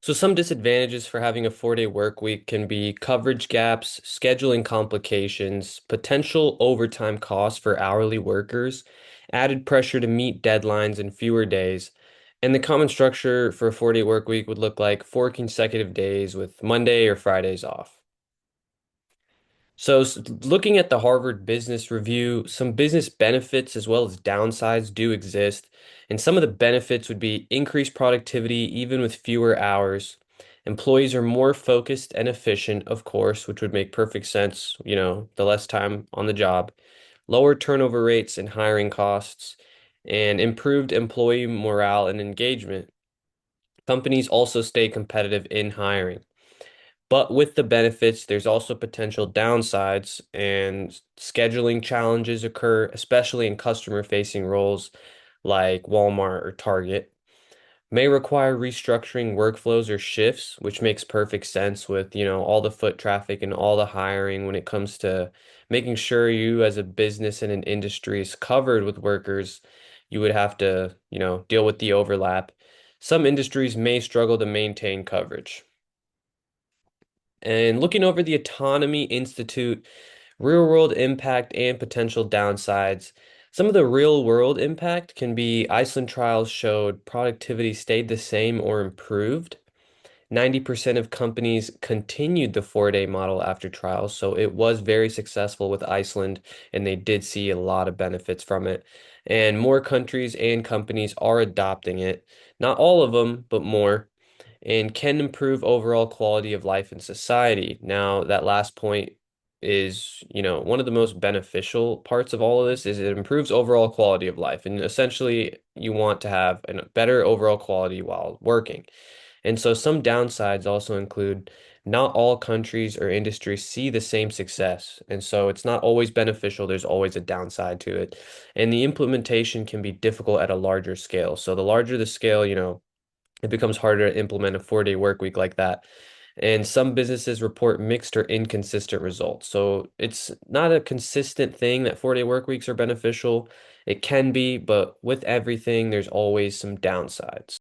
So some disadvantages for having a 4-day work week can be coverage gaps, scheduling complications, potential overtime costs for hourly workers, added pressure to meet deadlines in fewer days. And the common structure for a 4-day work week would look like 4 consecutive days with Monday or Fridays off. So, looking at the Harvard Business Review, some business benefits as well as downsides do exist. And some of the benefits would be increased productivity even with fewer hours. Employees are more focused and efficient, of course, which would make perfect sense, the less time on the job. Lower turnover rates and hiring costs, and improved employee morale and engagement. Companies also stay competitive in hiring. But with the benefits, there's also potential downsides, and scheduling challenges occur, especially in customer-facing roles like Walmart or Target. May require restructuring workflows or shifts, which makes perfect sense with, all the foot traffic and all the hiring when it comes to making sure you as a business and an industry is covered with workers. You would have to, deal with the overlap. Some industries may struggle to maintain coverage. And looking over the Autonomy Institute, real world impact and potential downsides. Some of the real world impact can be Iceland trials showed productivity stayed the same or improved. 90% of companies continued the 4-day model after trials, so it was very successful with Iceland, and they did see a lot of benefits from it. And more countries and companies are adopting it. Not all of them, but more, and can improve overall quality of life in society. Now, that last point is, one of the most beneficial parts of all of this is it improves overall quality of life. And essentially, you want to have a better overall quality while working. And so some downsides also include not all countries or industries see the same success. And so it's not always beneficial. There's always a downside to it. And the implementation can be difficult at a larger scale. So the larger the scale, it becomes harder to implement a 4-day work week like that. And some businesses report mixed or inconsistent results. So it's not a consistent thing that 4-day work weeks are beneficial. It can be, but with everything, there's always some downsides.